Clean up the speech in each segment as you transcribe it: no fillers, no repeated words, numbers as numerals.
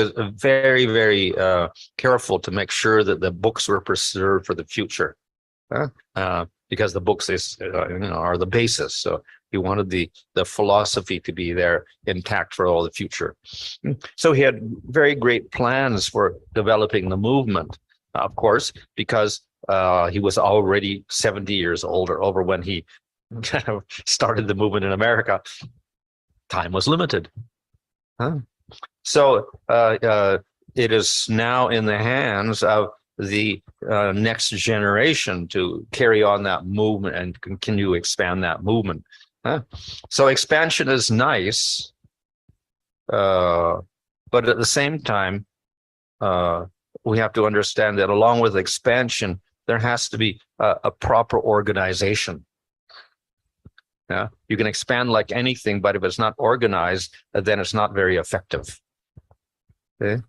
was very, very careful to make sure that the books were preserved for the future, because the books are the basis. So he wanted the philosophy to be there intact for all the future. So he had very great plans for developing the movement, of course, because he was already 70 years old or over when he started the movement in America. Time was limited. So it is now in the hands of the next generation to carry on that movement and continue to expand that movement. So expansion is nice, but at the same time, we have to understand that along with expansion, there has to be a proper organization. You can expand like anything, but if it's not organized, then it's not very effective. Okay?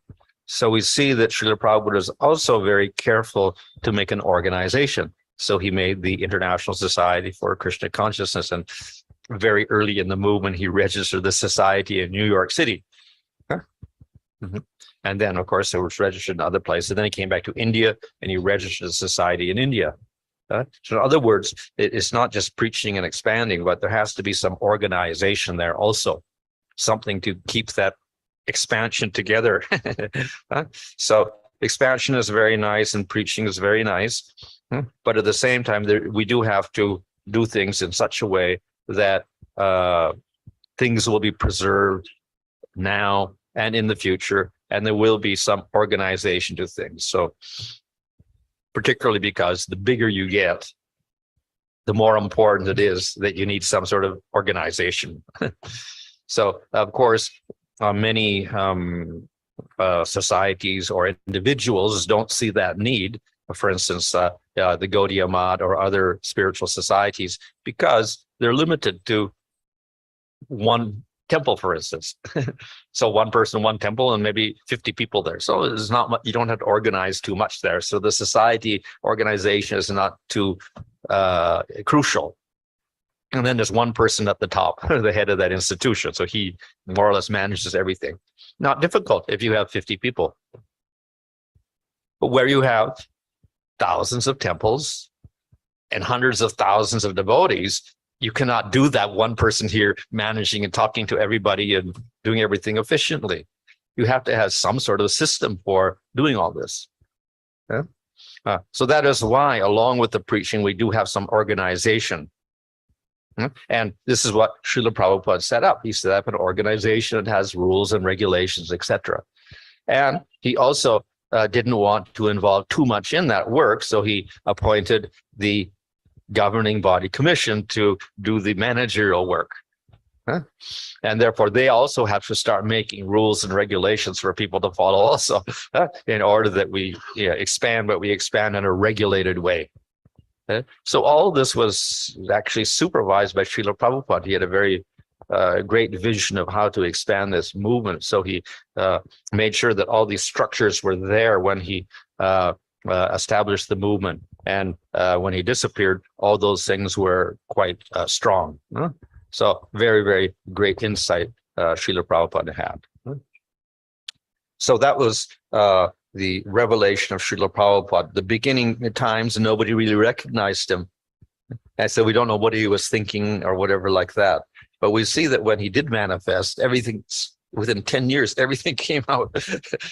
So we see that Srila Prabhupada is also very careful to make an organization. So he made the International Society for Krishna Consciousness, and very early in the movement, he registered the society in New York City. And then, of course, it was registered in other places. Then he came back to India, and he registered the society in India. So in other words, it's not just preaching and expanding, but there has to be some organization there also, something to keep that expansion together. So expansion is very nice and preaching is very nice, but at the same time, we do have to do things in such a way that things will be preserved now and in the future, and there will be some organization to things. So particularly because the bigger you get, the more important it is that you need some sort of organization. So, of course, many societies or individuals don't see that need. For instance, the Gaudiya Math or other spiritual societies, because they're limited to one temple, for instance. So one person, one temple, and maybe 50 people there. So it's not much, you don't have to organize too much there. So the society organization is not too crucial. And then there's one person at the top, the head of that institution. So he more or less manages everything. Not difficult if you have 50 people. But where you have thousands of temples and hundreds of thousands of devotees, you cannot do that one person here managing and talking to everybody and doing everything efficiently. You have to have some sort of system for doing all this. So that is why, along with the preaching, we do have some organization. And this is what Srila Prabhupada set up. He set up an organization that has rules and regulations, etc. And he also didn't want to involve too much in that work, so he appointed the governing body commission to do the managerial work. And therefore, they also have to start making rules and regulations for people to follow also, in order that we expand, but we expand in a regulated way. So all this was actually supervised by Srila Prabhupada. He had a very great vision of how to expand this movement. So he made sure that all these structures were there when he established the movement. And when he disappeared, all those things were quite strong. So very, very great insight Srila Prabhupada had. So that was the revelation of Srila Prabhupada. The beginning times, nobody really recognized him. And so we don't know what he was thinking or whatever like that. But we see that when he did manifest, everything, within 10 years, everything came out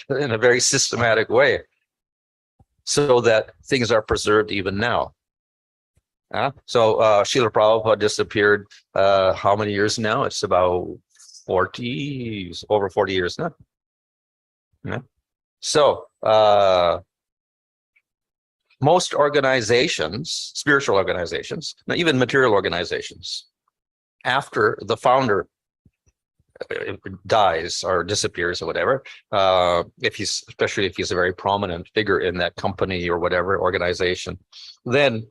in a very systematic way, so that things are preserved even now. So Srila Prabhupada disappeared how many years now? It's about over 40 years now. So most organizations, spiritual organizations, even material organizations, after the founder dies or disappears or whatever, especially if he's a very prominent figure in that company or whatever organization, then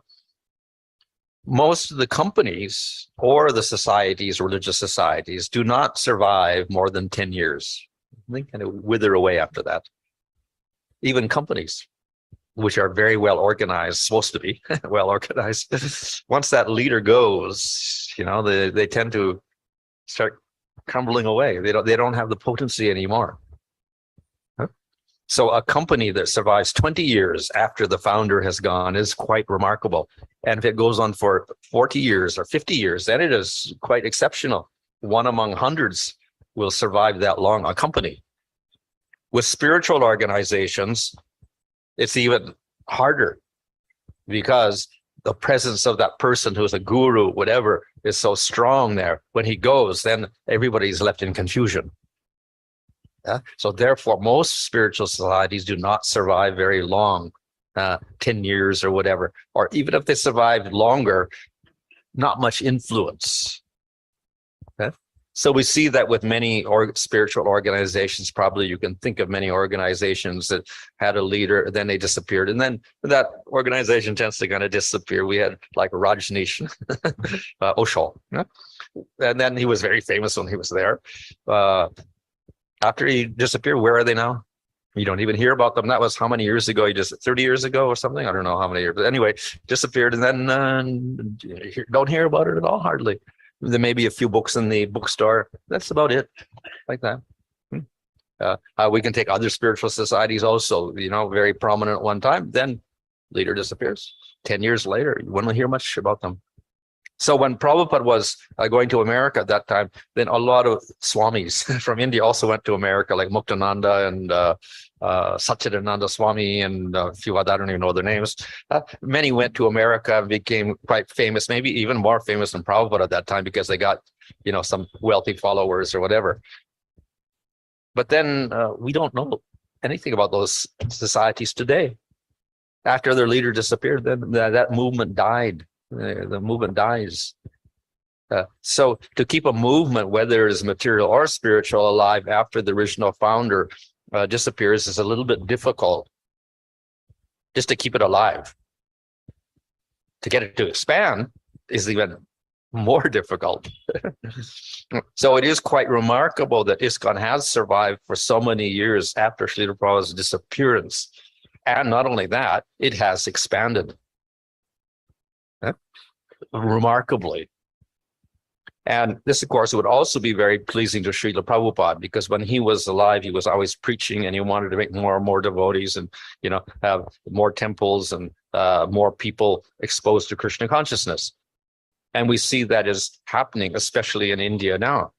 most of the companies or the societies, religious societies, do not survive more than 10 years. They kind of wither away after that. Even companies, which are very well organized, supposed to be well organized, once that leader goes, they tend to start crumbling away. They don't have the potency anymore. So a company that survives 20 years after the founder has gone is quite remarkable. And if it goes on for 40 years or 50 years, then it is quite exceptional. One among hundreds will survive that long, a company. With spiritual organizations, it's even harder because the presence of that person who's a guru, whatever, is so strong there. When he goes, then everybody's left in confusion. Yeah? So therefore, most spiritual societies do not survive very long, 10 years or whatever. Or even if they survive longer, not much influence. Okay? So we see that with many spiritual organizations. Probably you can think of many organizations that had a leader, then they disappeared, and then that organization tends to kind of disappear. We had like Rajneesh Osho, yeah? And then he was very famous when he was there. After he disappeared, where are they now? You don't even hear about them. That was how many years ago? 30 years ago or something? I don't know how many years. But anyway, disappeared, and then don't hear about it at all, hardly. There may be a few books in the bookstore. That's about it, like that. We can take other spiritual societies also, very prominent at one time, then leader disappears. 10 years later, you wouldn't hear much about them. So when Prabhupada was going to America at that time, then a lot of swamis from India also went to America, like Muktananda and Satchidananda Swami and a few other, I don't even know their names. Many went to America and became quite famous, maybe even more famous than Prabhupada at that time because they got, some wealthy followers or whatever. But then we don't know anything about those societies today. After their leader disappeared, then that movement died. The movement dies. So to keep a movement, whether it is material or spiritual, alive after the original founder disappears is a little bit difficult. Just to keep it alive. To get it to expand is even more difficult. So it is quite remarkable that ISKCON has survived for so many years after Srila Prabhupada's disappearance. And not only that, it has expanded. Remarkably. And this, of course, would also be very pleasing to Srila Prabhupada because when he was alive, he was always preaching and he wanted to make more and more devotees and, have more temples and more people exposed to Krishna consciousness. And we see that is happening, especially in India now.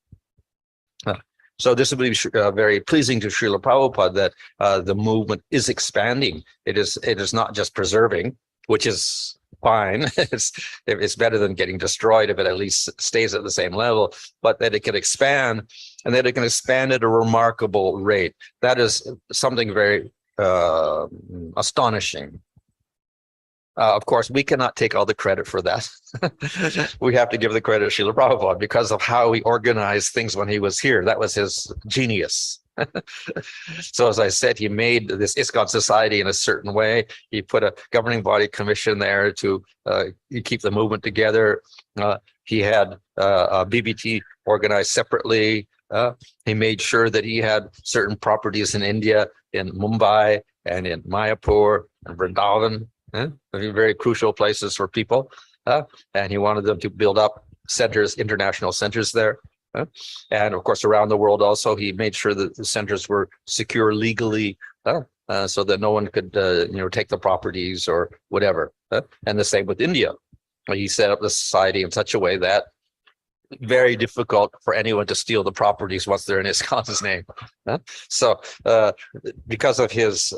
So this would be very pleasing to Srila Prabhupada that the movement is expanding. It is not just preserving, which is fine. It's better than getting destroyed if it at least stays at the same level, but that it can expand and that it can expand at a remarkable rate. That is something very astonishing. Of course, we cannot take all the credit for that. We have to give the credit to Srila Prabhupada because of how he organized things when he was here. That was his genius. So as I said, he made this ISKCON society in a certain way. He put a governing body commission there to keep the movement together. He had BBT organized separately. He made sure that he had certain properties in India, in Mumbai and in Mayapur and Vrindavan, very crucial places for people. And he wanted them to build up centers, international centers there. And of course, around the world also, he made sure that the centers were secure legally, so that no one could, take the properties or whatever. And the same with India. He set up the society in such a way that very difficult for anyone to steal the properties once they're in ISKCON's name. So because of his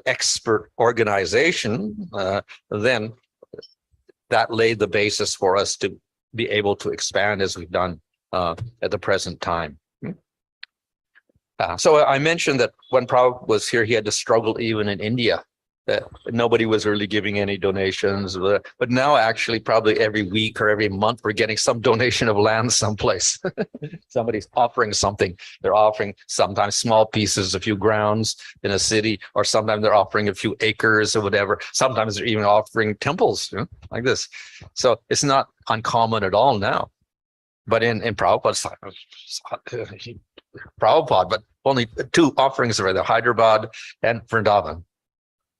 expert organization, then that laid the basis for us to be able to expand as we've done at the present time. So I mentioned that when Prabhupada was here, he had to struggle even in India. Nobody was really giving any donations, but now actually probably every week or every month we're getting some donation of land someplace. Somebody's offering something. They're offering sometimes small pieces, a few grounds in a city, or sometimes they're offering a few acres or whatever. Sometimes they're even offering temples, like this. So it's not uncommon at all now. But in Prabhupada's time, Prabhupada, but only two offerings were there, Hyderabad and Vrindavan.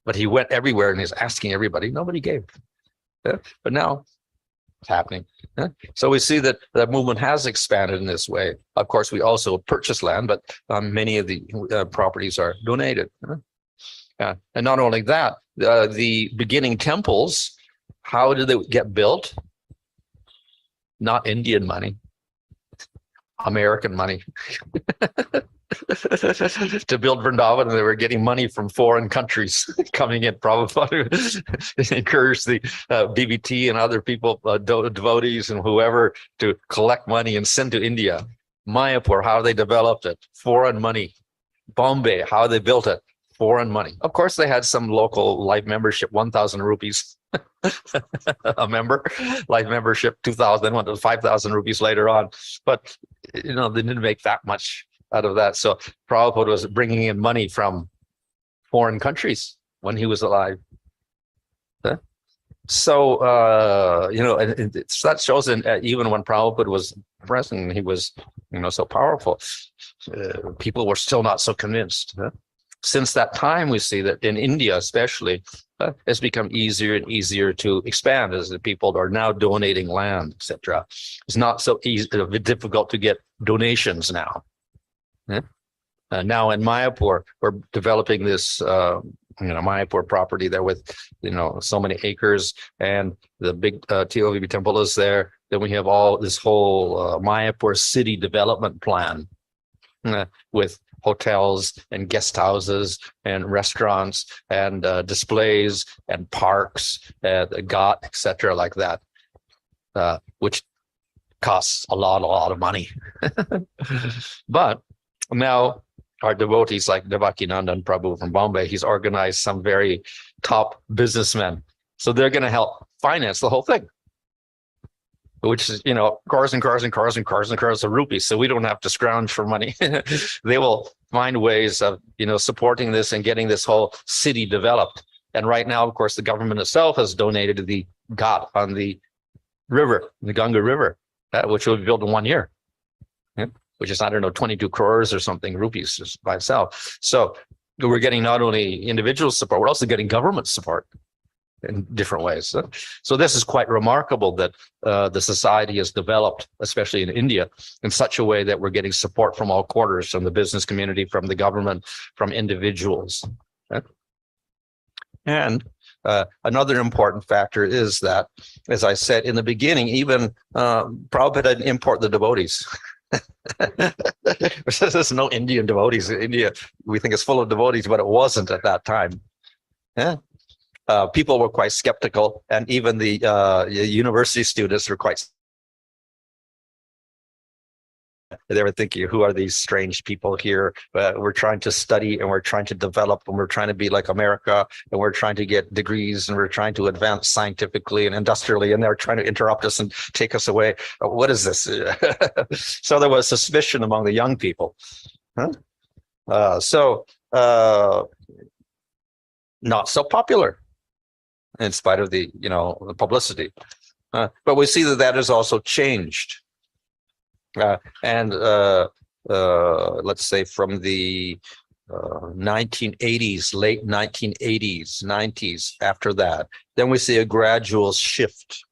But he went everywhere and he's asking everybody. Nobody gave. But now it's happening. So we see that the movement has expanded in this way. Of course, we also purchase land, but many of the properties are donated. And not only that, the beginning temples, how did they get built? Not Indian money, American money. To build Vrindavan, they were getting money from foreign countries coming in. Prabhupada encouraged the BBT and other people, devotees and whoever, to collect money and send to India. Mayapur, how they developed it, foreign money. Bombay, how they built it, foreign money. Of course, they had some local life membership, 1,000 rupees a member, life membership, 2,000, then went to 5,000 rupees later on. But, they didn't make that much out of that. So Prabhupada was bringing in money from foreign countries when he was alive. So, and that shows even when Prabhupada was present, he was, so powerful. People were still not so convinced. Since that time, we see that in India, especially, it's become easier and easier to expand as the people are now donating land, etc. It's not so easy, difficult to get donations now. Now in Mayapur, we're developing this, Mayapur property there with, so many acres, and the big TOVB temple is there. Then we have this whole Mayapur city development plan with hotels and guest houses and restaurants and displays and parks, the ghat, etc., like that, which costs a lot of money. But now our devotees like Devakinandan Prabhu from Bombay, he's organized some very top businessmen. So they're going to help finance the whole thing, which is, cars and cars and cars and cars and cars of rupees. So we don't have to scrounge for money. They will find ways of, supporting this and getting this whole city developed. And right now, of course, the government itself has donated the ghat on the river, the Ganga River, which will be built in 1 year. Which is, 22 crores or something rupees just by itself. So we're getting not only individual support, we're also getting government support in different ways. So this is quite remarkable that the society has developed, especially in India, in such a way that we're getting support from all quarters, from the business community, from the government, from individuals. And another important factor is that, as I said in the beginning, even Prabhupada didn't import the devotees. There's no Indian devotees. India, we think, is full of devotees, but it wasn't at that time. People were quite skeptical, and even the university students were quite. They were thinking, who are these strange people here? We're trying to study and we're trying to develop and we're trying to be like America and we're trying to get degrees and we're trying to advance scientifically and industrially, and they're trying to interrupt us and take us away. What is this? So there was suspicion among the young people. Not so popular in spite of the, the publicity. But we see that has also changed. Let's say from the 1980s, late 1980s, 90s, after that, then we see a gradual shift,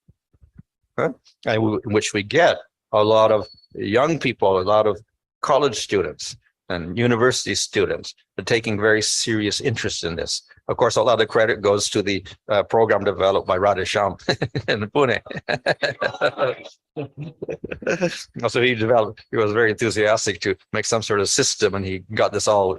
in which we get a lot of young people, a lot of college students and university students are taking very serious interest in this. Of course, a lot of credit goes to the program developed by Radhesham in Pune. So he was very enthusiastic to make some sort of system, and he got this all,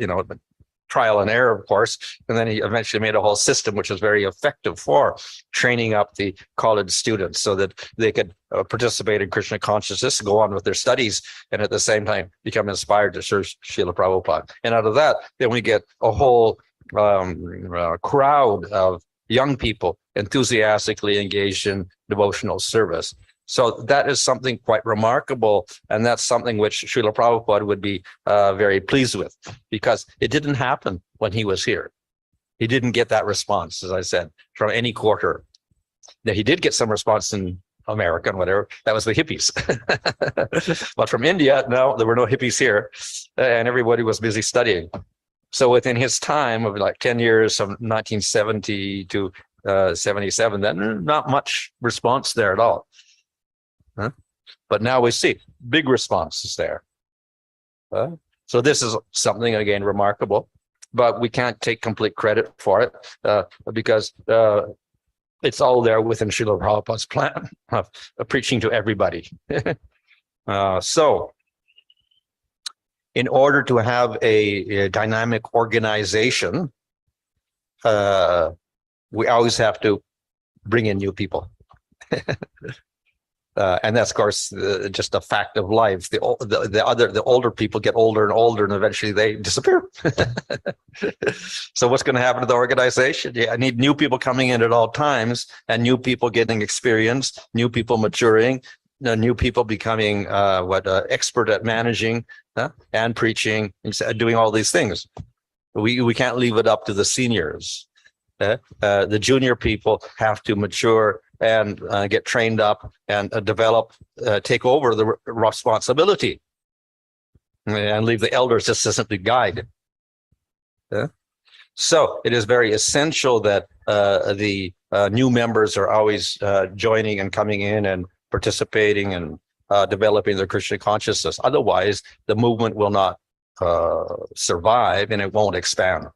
trial and error, of course, and then he eventually made a whole system which was very effective for training up the college students so that they could participate in Krishna consciousness, go on with their studies, and at the same time become inspired to serve Srila Prabhupada. And out of that, then we get a whole crowd of young people enthusiastically engaged in devotional service. So that is something quite remarkable, and that's something which Srila Prabhupada would be very pleased with, because it didn't happen when he was here. He didn't get that response, as I said, from any quarter. Now, he did get some response in America and whatever. That was the hippies. But from India, no, there were no hippies here, and everybody was busy studying. So within his time of like 10 years, from 1970 to 77, then not much response there at all. But now we see big responses there. So this is something, again, remarkable, but we can't take complete credit for it because it's all there within Srila Prabhupada's plan of preaching to everybody. So in order to have a dynamic organization, we always have to bring in new people. And that's, of course, just a fact of life. The older people get older and older, and eventually they disappear. So what's going to happen to the organization? Yeah, I need new people coming in at all times, and new people getting experience, new people maturing, new people becoming expert at managing and preaching, and doing all these things. We can't leave it up to the seniors. The junior people have to mature and get trained up and develop, take over the responsibility, and leave the elders just to simply guide. So it is very essential that the new members are always joining and coming in and participating and developing their Krishna consciousness. Otherwise, the movement will not survive and it won't expand.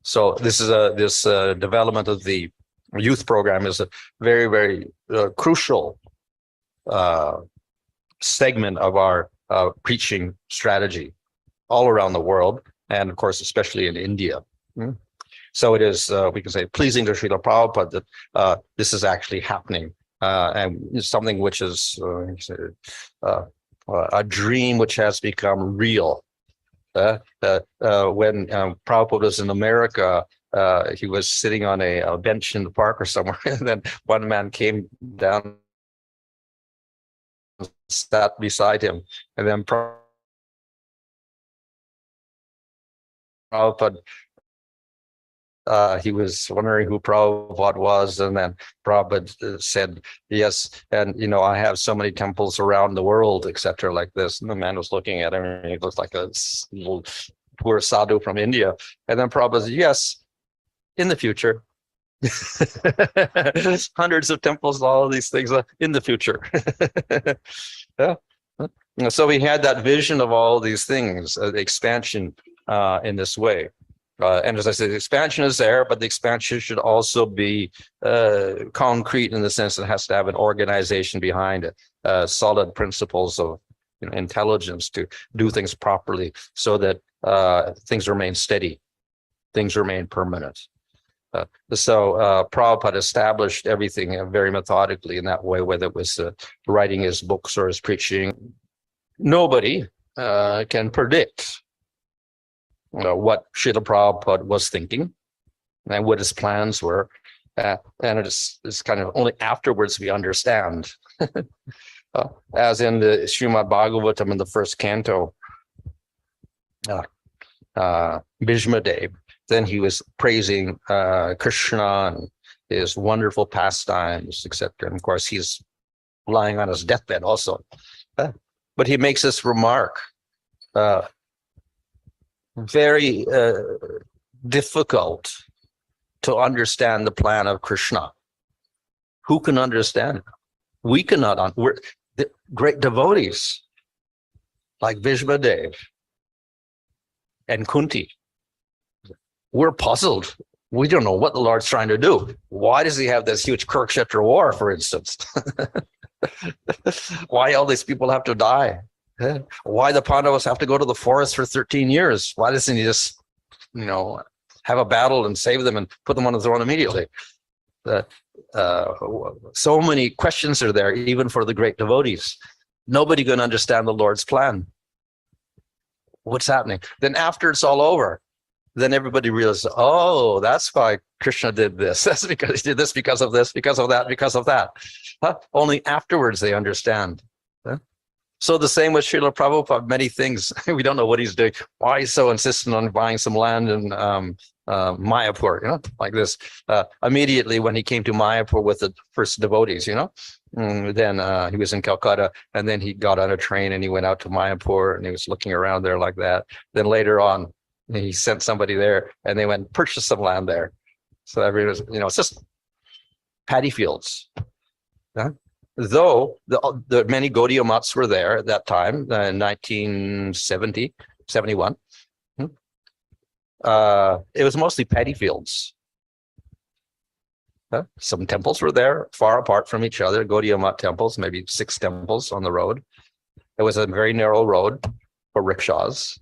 So this is this development of the youth program is a very, very crucial segment of our preaching strategy all around the world, and of course, especially in India. So it is, we can say, pleasing to Srila Prabhupada that this is actually happening, and it's something which is a dream which has become real. When Prabhupada was in America, he was sitting on a bench in the park or somewhere, and then one man came down and sat beside him, and then Prabhupada, he was wondering who Prabhupada was, and then Prabhupada said, yes, and I have so many temples around the world, etc., like this. And the man was looking at him, and he looked like a little poor sadhu from India. And then Prabhupada said, yes, in the future. Hundreds of temples, all of these things in the future. Yeah. So we had that vision of all these things, the expansion in this way. And as I said, the expansion is there, but the expansion should also be concrete in the sense that it has to have an organization behind it, solid principles of intelligence to do things properly so that things remain steady, things remain permanent. So Prabhupada established everything very methodically in that way, whether it was writing his books or his preaching. Nobody can predict what Srila Prabhupada was thinking and what his plans were. And it's kind of only afterwards we understand. As in the Srimad Bhagavatam in the first canto, Bhishma Dev, then he was praising Krishna and his wonderful pastimes, etc. And of course, he's lying on his deathbed also. But he makes this remark, very difficult to understand the plan of Krishna. Who can understand it? We cannot. We're the great devotees like Bhishma Dev and Kunti. We're puzzled. We don't know what the Lord's trying to do. Why does he have this huge Kurukshetra war, for instance? Why all these people have to die? Why the Pandavas have to go to the forest for 13 years? Why doesn't he just, have a battle and save them and put them on the throne immediately? So many questions are there, even for the great devotees. Nobody can understand the Lord's plan. What's happening? Then after it's all over, then everybody realizes, oh, that's why Krishna did this. That's because he did this because of this, because of that, because of that. Only afterwards they understand. So the same with Srila Prabhupada, many things, we don't know what he's doing. Why he's so insistent on buying some land in Mayapur, like this. Immediately when he came to Mayapur with the first devotees, then he was in Calcutta, and then he got on a train and he went out to Mayapur and he was looking around there like that. Then later on, he sent somebody there and they went and purchased some land there. So everyone was, it's just paddy fields. though the many Gaudiya mats were there at that time, in 1970, 71, it was mostly paddy fields. Some temples were there, far apart from each other, Gaudiya mat temples, maybe 6 temples on the road. It was a very narrow road for rickshaws.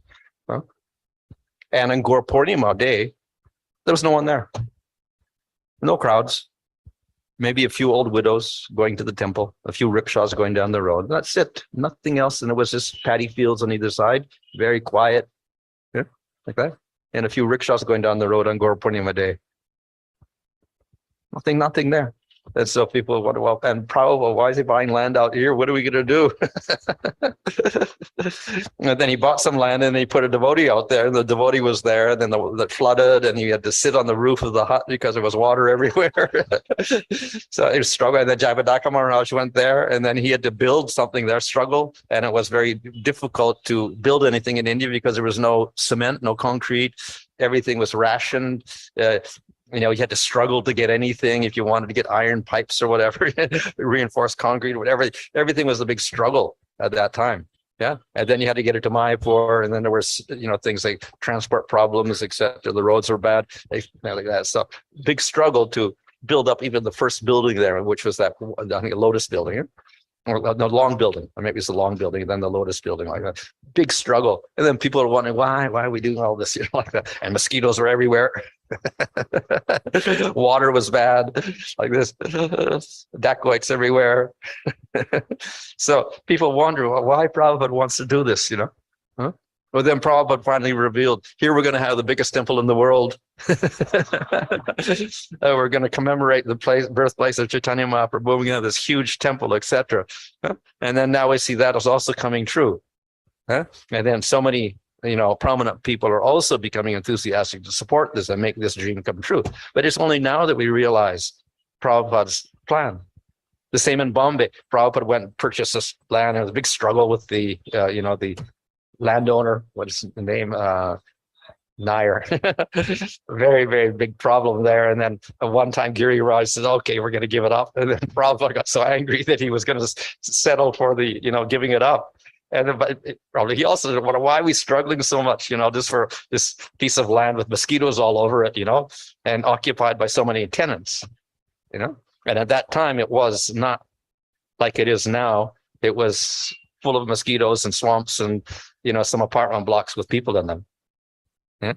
And on Guru Purnima day, there was no one there. No crowds. Maybe a few old widows going to the temple, a few rickshaws going down the road. That's it. Nothing else. And it was just paddy fields on either side, very quiet, like that. And a few rickshaws going down the road on Guru Purnima day. Nothing there. And so people wonder, well, and Prabhupada, why is he buying land out here? What are we going to do? And then he bought some land and he put a devotee out there. And the devotee was there. And then that flooded, and he had to sit on the roof of the hut because there was water everywhere. So he was struggling. And then Jayavadaka Maharaj went there, and then he had to build something there, struggle. And it was very difficult to build anything in India because there was no cement, no concrete. Everything was rationed. You had to struggle to get anything if you wanted to get iron pipes or whatever, reinforced concrete, whatever. Everything was a big struggle at that time. Yeah. And then you had to get it to Mayapur. And then there was, things like transport problems, etc. The roads were bad, like that. So big struggle to build up even the first building there, which was that, I think, a Lotus building. Or the long building, or maybe it's the long building, and then the Lotus building, like that. Big struggle. And then people are wondering, why are we doing all this, like that? And mosquitoes were everywhere. Water was bad, like this. Dacoits everywhere. So people wonder, well, why Prabhupada wants to do this, Huh? Well, then Prabhupada finally revealed, here we're going to have the biggest temple in the world. We're going to commemorate the birthplace of Chaitanya Mahaprabhu. We're going to have this huge temple, etc. And then now we see that is also coming true. And then so many, prominent people are also becoming enthusiastic to support this and make this dream come true. But it's only now that we realize Prabhupada's plan. The same in Bombay. Prabhupada went and purchased this land. There was a big struggle with the landowner. What's the name? Nair. Very, very big problem there. And then at one time, Giri Raj said, okay, we're going to give it up. And then Prabhupada got so angry that he was going to settle for the, giving it up. And then, but probably he also said, why are we struggling so much, just for this piece of land with mosquitoes all over it, and occupied by so many tenants, And at that time, it was not like it is now. It was full of mosquitoes and swamps and, some apartment blocks with people in them. Yeah.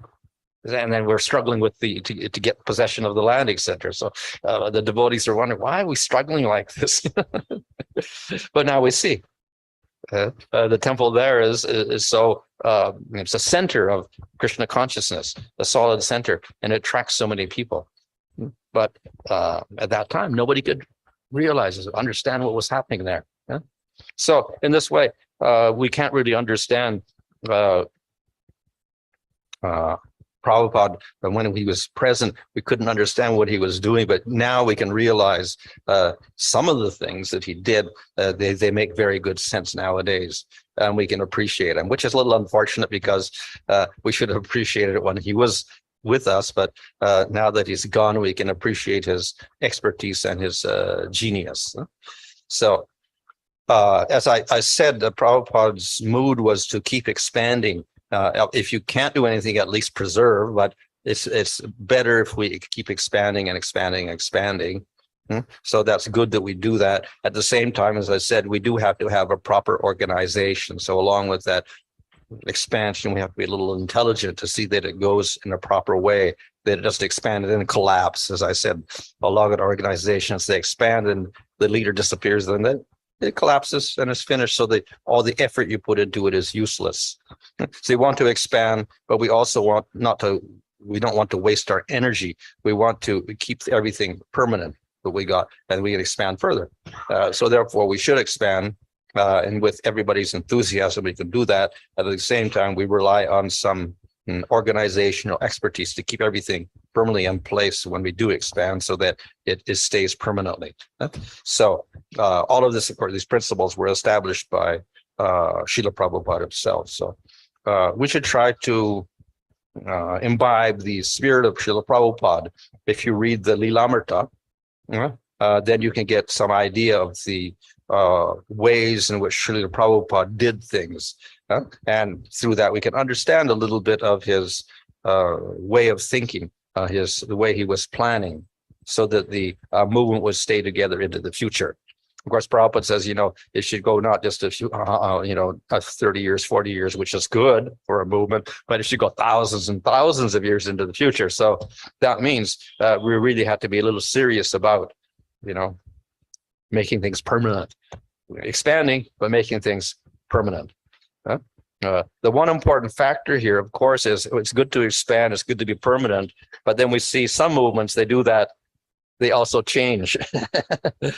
And then we're struggling with to get possession of the land, etc. So the devotees are wondering, why are we struggling like this? But now we see the temple there is so it's a center of Krishna consciousness, a solid center, and it attracts so many people. But at that time, nobody could realize, understand what was happening there. Yeah? So in this way, we can't really understand Prabhupada, but when he was present, we couldn't understand what he was doing. But now we can realize some of the things that he did, they make very good sense nowadays, and we can appreciate them, which is a little unfortunate because we should have appreciated it when he was with us. But now that he's gone, we can appreciate his expertise and his genius. So as I said, Prabhupada's mood was to keep expanding. If you can't do anything, at least preserve, but it's better if we keep expanding and expanding and expanding. So that's good that we do that. At the same time, as I said, we do have to have a proper organization. So along with that expansion, we have to be a little intelligent to see that it goes in a proper way, that it doesn't expand and then collapse. As I said, a lot of organizations, they expand and the leader disappears, and then it collapses and it's finished. So all the effort you put into it is useless. So you want to expand, but we also we don't want to waste our energy. We want to keep everything permanent that we got, and we can expand further. So therefore we should expand, and with everybody's enthusiasm, we can do that. At the same time, we rely on some organizational expertise to keep everything firmly in place when we do expand, so that it stays permanently. So all of this, of course, these principles were established by Srila Prabhupada himself. So we should try to imbibe the spirit of Srila Prabhupada. If you read the Lilamrita, then you can get some idea of the ways in which Srila Prabhupada did things. And through that, we can understand a little bit of his way of thinking, the way he was planning, so that the movement would stay together into the future. Of course, Prabhupada says, it should go not just a few, 30 years, 40 years, which is good for a movement, but it should go thousands and thousands of years into the future. So that means we really have to be a little serious about, making things permanent, expanding, but making things permanent. The one important factor here, of course, is it's good to expand, it's good to be permanent, but then we see some movements, they do that, they also change.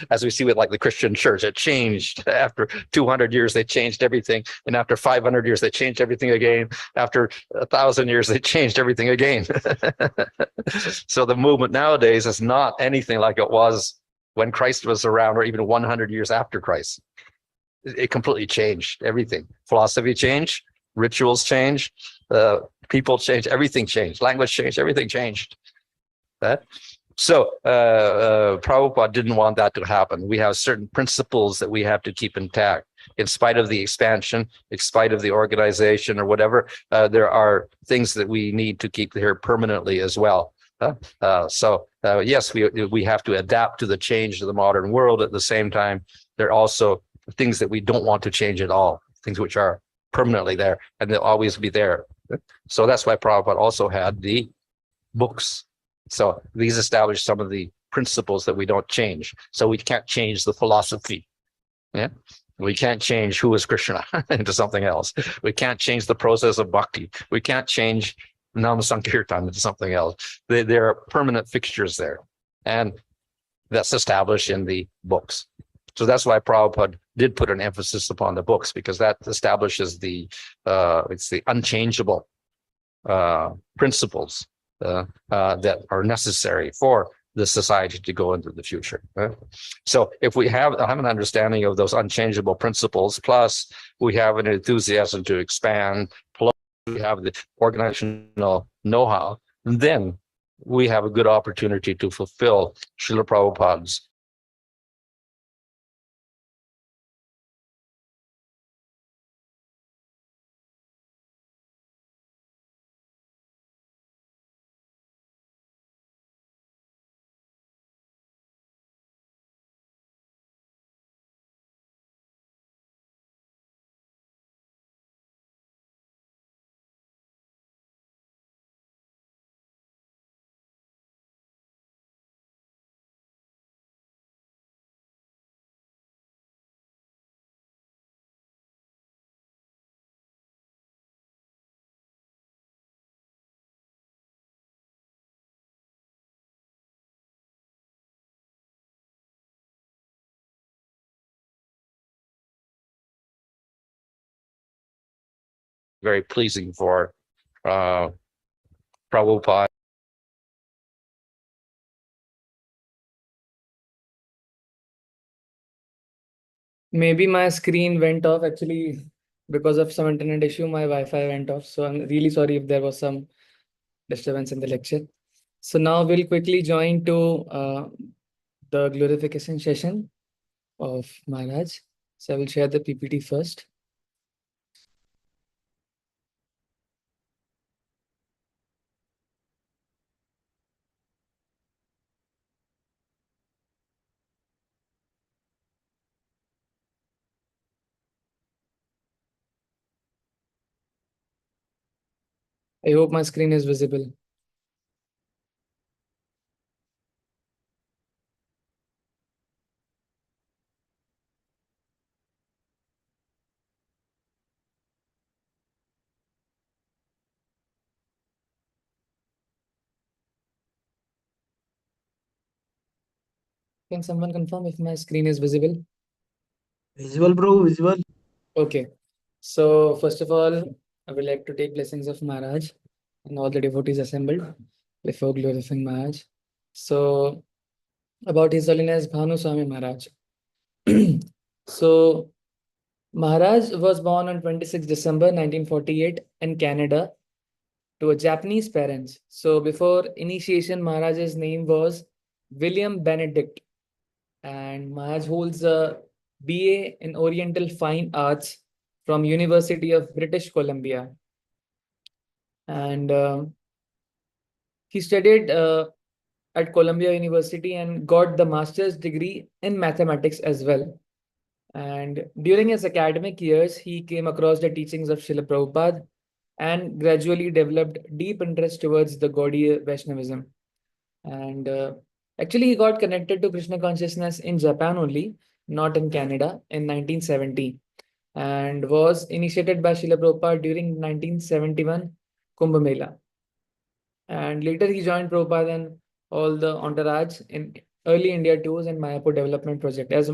As we see with like the Christian church, it changed. After 200 years, they changed everything. And after 500 years, they changed everything again. After 1,000 years, they changed everything again. So the movement nowadays is not anything like it was when Christ was around, or even 100 years after Christ. It completely changed everything. Philosophy changed, rituals changed, people changed, everything changed, language changed, everything changed. So Prabhupada didn't want that to happen. We have certain principles that we have to keep intact. In spite of the expansion, in spite of the organization or whatever, there are things that we need to keep here permanently as well. Yes, we have to adapt to the change of the modern world. At the same time, there are also things that we don't want to change at all, things which are permanently there, and they'll always be there. So that's why Prabhupada also had the books. So these establish some of the principles that we don't change. So we can't change the philosophy. Yeah, we can't change who is Krishna into something else. We can't change the process of bhakti. We can't change Nam Sankirtan into something else. There are permanent fixtures there, and that's established in the books. So that's why Prabhupada did put an emphasis upon the books, because that establishes it's the unchangeable principles that are necessary for the society to go into the future. So if we have an understanding of those unchangeable principles, plus we have an enthusiasm to expand, plus we have the organizational know-how, then we have a good opportunity to fulfill Srila Prabhupada's very pleasing for Prabhupada. Maybe my screen went off actually because of some internet issue. My Wi-Fi went off, so I'm really sorry if there was some disturbance in the lecture. So now we'll quickly join to the glorification session of Maharaj. So I will share the PPT first. I hope my screen is visible. Can someone confirm if my screen is visible? Visual, bro, visual. Okay. So first of all, I would like to take blessings of Maharaj and all the devotees assembled before glorifying Maharaj. So about His Holiness Bhanu Swami Maharaj. So Maharaj was born on 26 December 1948 in Canada to a Japanese parents. So before initiation, Maharaj's name was William Benedict. and Maharaj holds a BA in Oriental Fine Arts from University of British Columbia. And he studied at Columbia University and got the master's degree in mathematics as well. And during his academic years, he came across the teachings of Srila Prabhupada and gradually developed deep interest towards the Gaudiya Vaishnavism. And actually, he got connected to Krishna consciousness in Japan only, not in Canada, in 1970, and was initiated by Srila Prabhupada during 1971 Kumbh Mela. And later he joined Prabhupada and all the entourage in early India tours and Mayapur development project. As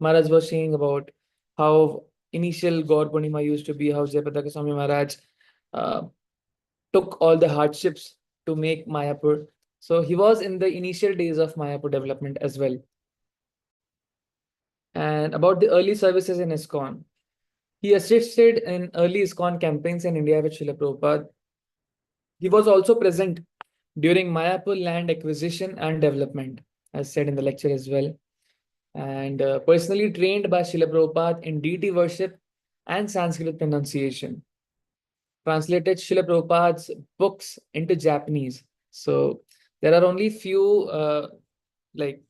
Maharaj was saying about how initial Gaur Purnima used to be, how Bhakti Swami Maharaj uh, took all the hardships to make Mayapur. So he was in the initial days of Mayapur development as well. And about the early services in ISKCON, he assisted in early ISKCON campaigns in India with Srila Prabhupada. He was also present during Mayapur land acquisition and development, as said in the lecture as well. And personally trained by Srila Prabhupada in deity worship and Sanskrit pronunciation. Translated Srila Prabhupada's books into Japanese. So there are only few like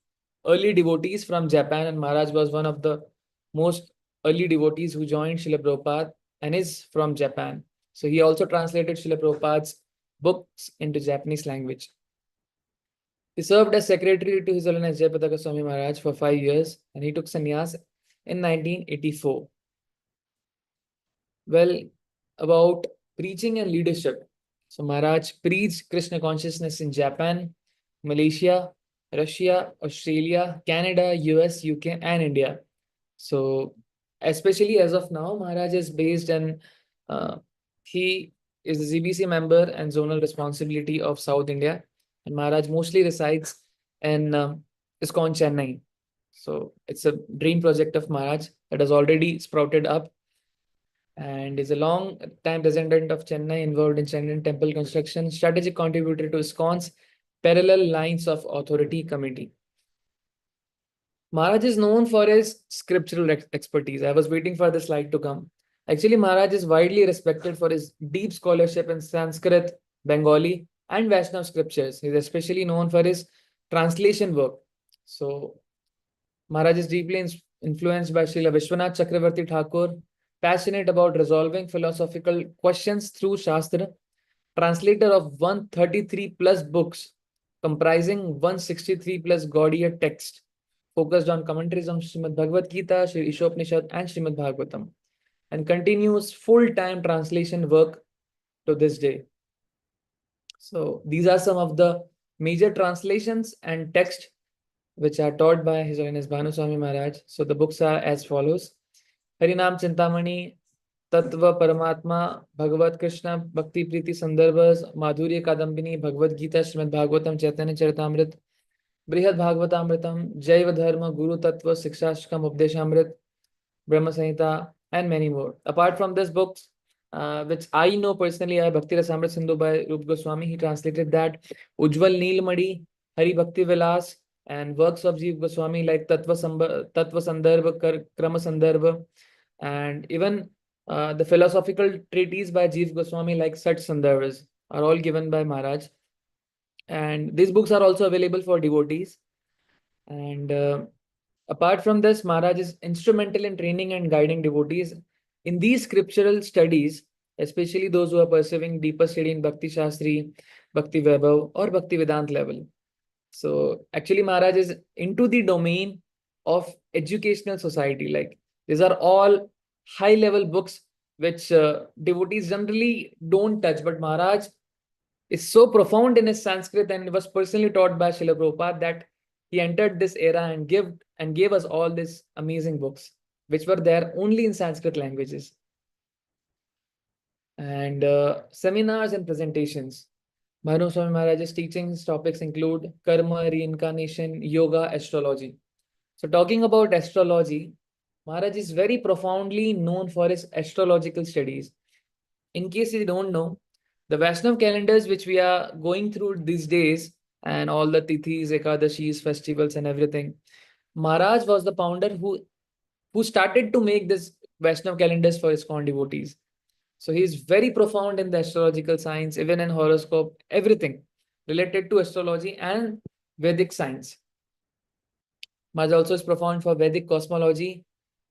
early devotees from Japan, and Maharaj was one of the most early devotees who joined Srila Prabhupada and is from Japan. So he also translated Srila Prabhupada's books into Japanese language. He served as secretary to His Holiness Bhakti Swami Maharaj for 5 years, and he took sannyas in 1984. Well, about preaching and leadership. So Maharaj preached Krishna consciousness in Japan, Malaysia, Russia, Australia, Canada, US, UK, and India. So especially as of now, Maharaj is based in, he is a ZBC member and zonal responsibility of South India. And Maharaj mostly resides in ISKCON Chennai. So it's a dream project of Maharaj that has already sprouted up and is a long time resident of Chennai, involved in Chennai temple construction, strategic contributor to ISKCON's Parallel Lines of Authority Committee. Maharaj is known for his scriptural expertise. I was waiting for the slide to come. Actually, Maharaj is widely respected for his deep scholarship in Sanskrit, Bengali, and Vaishnav scriptures. He is especially known for his translation work. So, Maharaj is deeply influenced by Srila Vishwanath Chakravarti Thakur, passionate about resolving philosophical questions through Shastra, translator of 133 plus books, comprising 163 plus Gaudiya text, focused on commentaries on Srimad Bhagavad Gita, Sri Ishopanishad, and Srimad Bhagavatam, and continues full-time translation work to this day. So these are some of the major translations and text which are taught by His Holiness Bhanu Swami Maharaj. So the books are as follows: Harinam Chintamani, Tattva Paramatma, Bhagavad Krishna, Bhakti Priti Sandarbhas, Madhurya Kadambini, Bhagavad Gita, Srimad Bhagavatam, Chaitanya Charitamrit, Brihad Bhagavatamritam, Jaiva Dharma, Guru Tattva, Sikshashkam, Updeshamrit, Brahma Samhita, and many more. Apart from these books, which I know personally, I Bhakti Rasamrit Sindhu by Rup Goswami, he translated that, Ujjwal Neelmadi, Hari Bhakti Vilas, and works of Jeev Goswami like Tattva Sandarbha, Krama Sandarbha, and even the philosophical treatise by Jeev Goswami like Sat Sandarbhas are all given by Maharaj. And these books are also available for devotees. And apart from this, Maharaj is instrumental in training and guiding devotees in these scriptural studies, especially those who are pursuing deeper study in Bhakti Shastri, Bhakti Vaibhav, or Bhakti Vedant level. So actually, Maharaj is into the domain of educational society. Like these are all high level books which devotees generally don't touch, but Maharaj is so profound in his Sanskrit and was personally taught by Srila Prabhupada that he entered this era and gave us all these amazing books, which were there only in Sanskrit languages. And seminars and presentations. Bhanu Swami Maharaja's teachings topics include karma, reincarnation, yoga, astrology. So talking about astrology, Maharaj is very profoundly known for his astrological studies. In case you don't know, the Vaishnav calendars which we are going through these days and all the tithis, ekadashis, festivals and everything, Maharaj was the founder who started to make this Vaishnav calendars for ISKCON devotees. So he is very profound in the astrological science, even in horoscope, everything related to astrology and Vedic science. Maharaj also is profound for Vedic cosmology,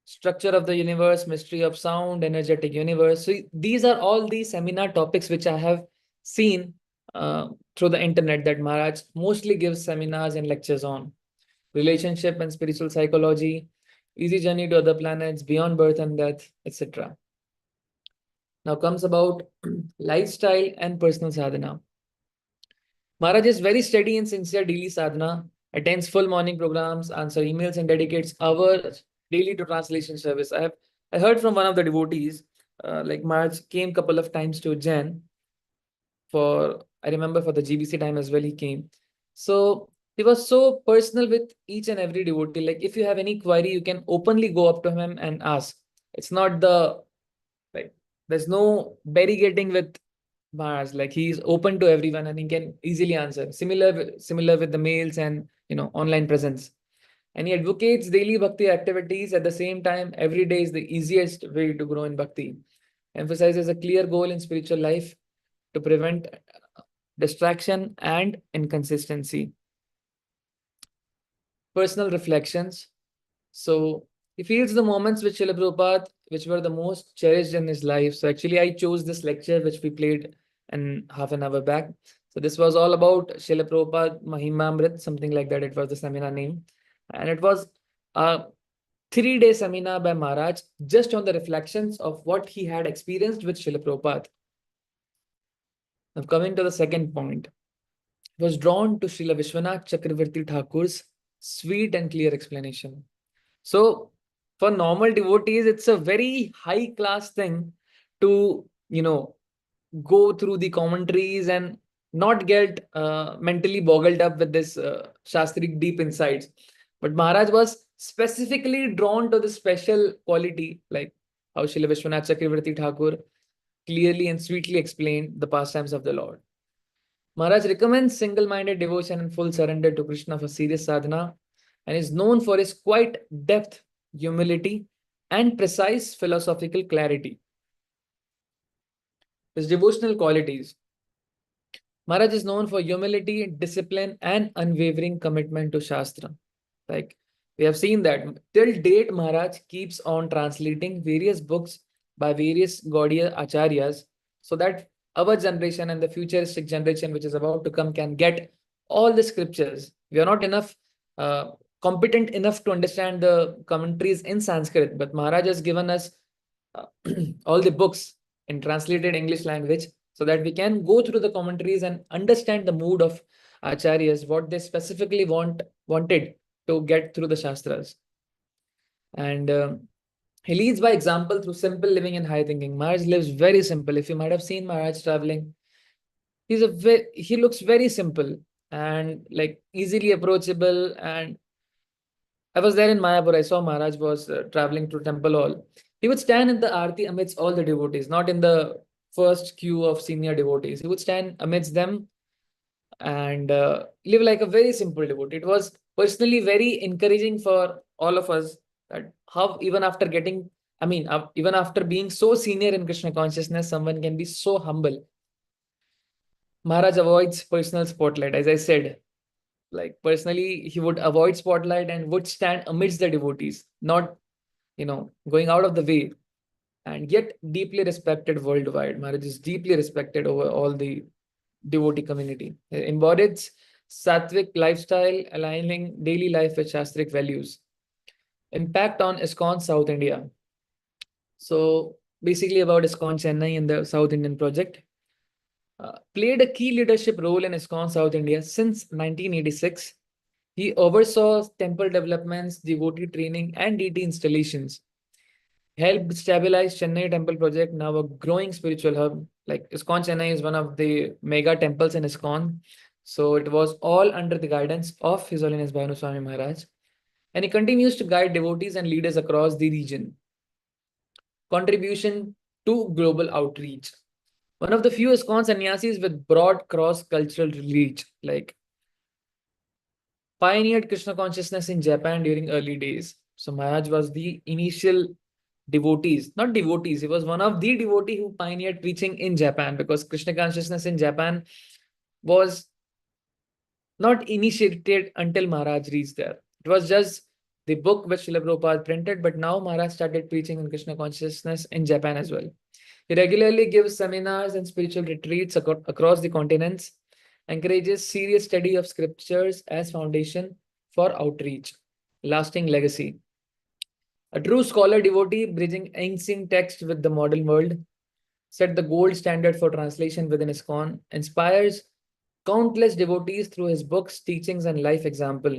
structure of the universe, mystery of sound, energetic universe. So these are all the seminar topics which I have seen through the internet that Maharaj mostly gives seminars and lectures on. Relationship and spiritual psychology, easy journey to other planets, beyond birth and death, etc. Now comes about lifestyle and personal sadhana. Maharaj is very steady and sincere daily sadhana, attends full morning programs, answer emails, and dedicates hours daily to translation service. I heard from one of the devotees, like Maharaj came couple of times to Jen for, I remember for the GBC time as well, he came. So he was so personal with each and every devotee. Like if you have any query, you can openly go up to him and ask. It's not the, like, there's no barricading with Maharaj. Like he's open to everyone and he can easily answer. Similar with the mails and online presence. And he advocates daily bhakti activities. At the same time, every day is the easiest way to grow in bhakti. Emphasizes a clear goal in spiritual life to prevent distraction and inconsistency. Personal reflections. So he feels the moments with Srila Prabhupada which were the most cherished in his life. So actually I chose this lecture which we played in half an hour back. So this was all about Srila Prabhupada Mahimamrit, something like that. It was the seminar name. And it was a 3-day seminar by Maharaj just on the reflections of what he had experienced with Srila Prabhupada. Now coming to the second point, was drawn to Srila Vishwanath Chakravarti Thakur's sweet and clear explanation. So for normal devotees, it's a very high class thing to, go through the commentaries and not get mentally boggled up with this Shastric deep insights. But Maharaj was specifically drawn to the special quality, like how Srila Vishwanath Chakravarti Thakur clearly and sweetly explained the pastimes of the Lord. Maharaj recommends single-minded devotion and full surrender to Krishna for serious sadhana and is known for his quiet depth, humility, and precise philosophical clarity. His devotional qualities. Maharaj is known for humility, discipline, and unwavering commitment to Shastra. Like we have seen that till date, Maharaj keeps on translating various books by various Gaudiya Acharyas so that our generation and the futuristic generation which is about to come can get all the scriptures. We are not enough competent enough to understand the commentaries in Sanskrit, but Maharaj has given us all the books in translated English language so that we can go through the commentaries and understand the mood of Acharyas, what they specifically wanted to get through the Shastras. And he leads by example through simple living and high thinking. Maharaj lives very simple. If you might have seen Maharaj traveling, he looks very simple and like easily approachable. And I was there in Mayapur. I saw Maharaj was traveling to Temple Hall. He would stand in the Aarti amidst all the devotees, not in the first queue of senior devotees. He would stand amidst them and live like a very simple devotee. It was personally very encouraging for all of us that how even after getting, even after being so senior in Krishna consciousness, someone can be so humble. Maharaj avoids personal spotlight. As I said, like personally, he would avoid spotlight and would stand amidst the devotees, not, going out of the way, and yet deeply respected worldwide. Maharaj is deeply respected over all the devotee community. It embodies sattvic lifestyle, aligning daily life with Shastric values. Impact on ISKCON South India. So basically about ISKCON Chennai and the South Indian project. Played a key leadership role in ISKCON South India since 1986. He oversaw temple developments, devotee training, and deity installations. Helped stabilize Chennai temple project, now a growing spiritual hub. Like ISKCON Chennai is one of the mega temples in ISKCON. So it was all under the guidance of His Holiness Bhanu Swami Maharaj. And he continues to guide devotees and leaders across the region. Contribution to global outreach. One of the few ISKCON sannyasis with broad cross-cultural reach. Like pioneered Krishna consciousness in Japan during early days. So Maharaj was the initial devotees, not devotees, he was one of the devotee who pioneered preaching in Japan, because Krishna consciousness in Japan was not initiated until Maharaj reached there. It was just the book which Srila Prabhupada printed, but now Maharaj started preaching in Krishna consciousness in Japan as well. He regularly gives seminars and spiritual retreats across the continents, encourages serious study of scriptures as foundation for outreach, lasting legacy. A true scholar devotee, bridging ancient text with the modern world, set the gold standard for translation within ISKCON, inspires countless devotees through his books, teachings, and life example.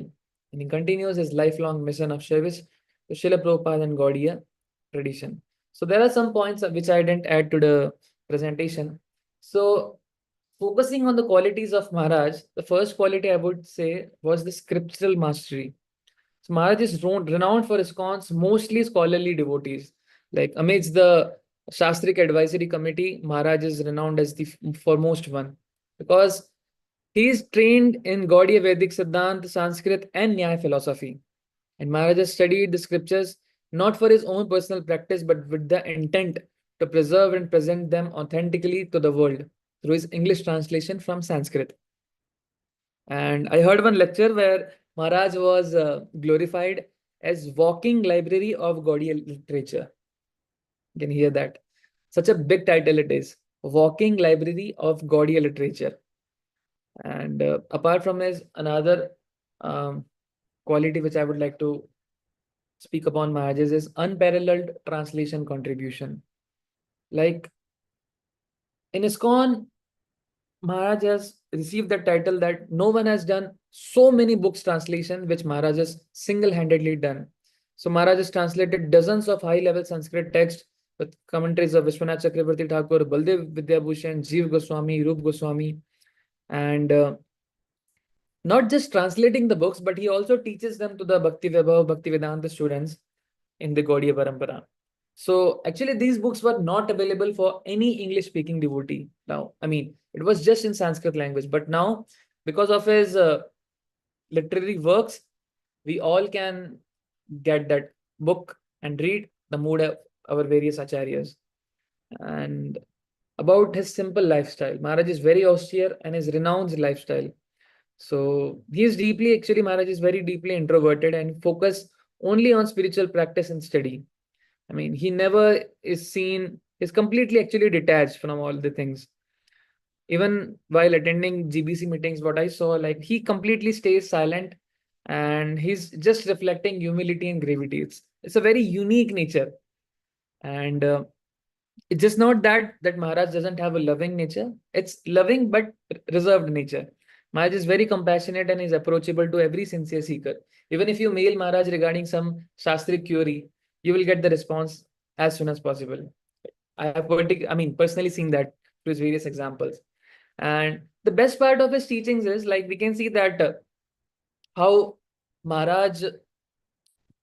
And he continues his lifelong mission of service to Srila Prabhupada and Gaudiya tradition. So there are some points which I didn't add to the presentation. So focusing on the qualities of Maharaj, the first quality I would say was the scriptural mastery. So Maharaj is renowned for his cons, mostly scholarly devotees. Like amidst the Shastric Advisory Committee, Maharaj is renowned as the foremost one, because he is trained in Gaudiya Vedic Siddhant, Sanskrit, and Nyaya philosophy. And Maharaj has studied the scriptures not for his own personal practice, but with the intent to preserve and present them authentically to the world through his English translation from Sanskrit. And I heard one lecture where Maharaj was glorified as walking library of Gaudiya literature. You can hear that. Such a big title it is. Walking library of Gaudiya literature. And apart from his another quality which I would like to speak upon Maharaj's is unparalleled translation contribution. Like in ISKCON, Maharaj has received the title that no one has done so many books translation which Maharaj has single-handedly done. So Maharaj has translated dozens of high-level Sanskrit texts with commentaries of Vishwanath Chakravarti Thakur, Baldev Vidyabhushan, Jeev Goswami, Rup Goswami, and not just translating the books, but he also teaches them to the Bhakti Vaibhav, Bhakti Vedanta students in the Gaudiya Parampara. So actually these books were not available for any English speaking devotee. Now, I mean, it was just in Sanskrit language, but now because of his literary works, we all can get that book and read the mood of our various acharyas. And about his simple lifestyle, Maharaj is very austere and his renounced lifestyle. So he is deeply, actually, Maharaj is very deeply introverted and focused only on spiritual practice and study. I mean, he never is seen, is completely actually detached from all the things. Even while attending GBC meetings, what I saw, like he completely stays silent and he's just reflecting humility and gravity. It's a very unique nature. And it's just not that Maharaj doesn't have a loving nature. It's loving but reserved nature. Maharaj is very compassionate and is approachable to every sincere seeker. Even if you mail Maharaj regarding some Shastric query, you will get the response as soon as possible. I have personally seen that through his various examples. And the best part of his teachings is like we can see that how Maharaj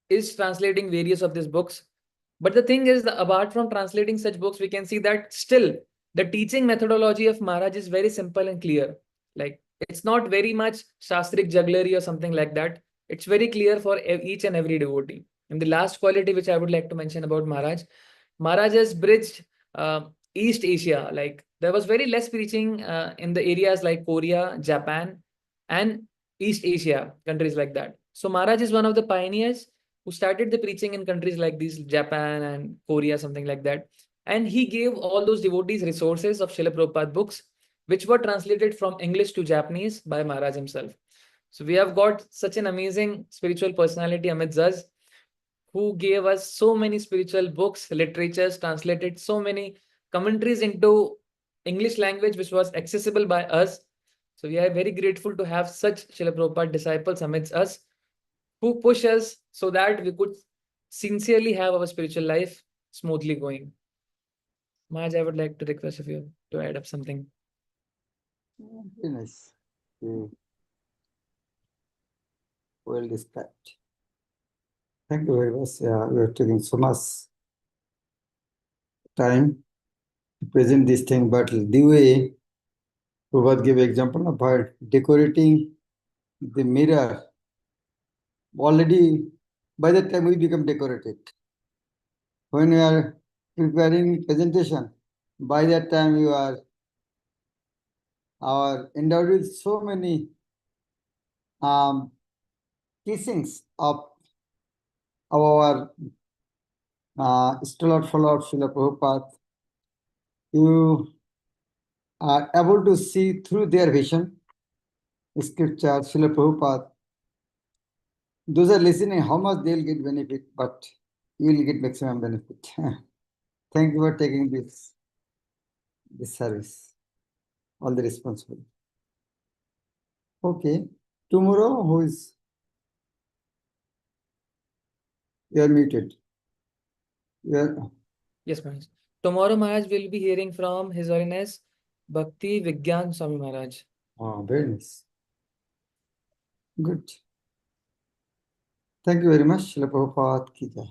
is translating various of these books. But the thing is, that apart from translating such books, we can see that still the teaching methodology of Maharaj is very simple and clear. Like it's not very much Shastric jugglery or something like that. It's very clear for each and every devotee. And the last quality which I would like to mention about Maharaj, Maharaj has bridged East Asia. Like there was very less preaching in the areas like Korea, Japan, and East Asia, countries like that. So Maharaj is one of the pioneers who started the preaching in countries like these, Japan and Korea, something like that. And he gave all those devotees resources of Srila Prabhupada books, which were translated from English to Japanese by Maharaj himself. So we have got such an amazing spiritual personality amidst us, who gave us so many spiritual books, literatures, translated so many commentaries into English language, which was accessible by us. So we are very grateful to have such Srila Prabhupada disciples amidst us, who push us so that we could sincerely have our spiritual life smoothly going. Maharaj, I would like to request of you to add up something. Very nice. Well described. Thank you very much. We are taking so much time to present this thing, but the way Prabhupada gave example about decorating the mirror already by that time we become decorated. When you are preparing presentation, by that time you are endowed with so many teachings of our stellar follower Srila Prabhupada. You are able to see through their vision, scripture, Srila Prabhupada. Those are listening, how much they'll get benefit, but you will get maximum benefit. Thank you for taking this service, all the responsibility. Okay, tomorrow who is? You are muted. Yes, Maharaj. Tomorrow, Maharaj, will be hearing from His Holiness Bhakti Swami Maharaj. Oh, very nice. Good. Thank you very much. Srila Prabhupada ki jai.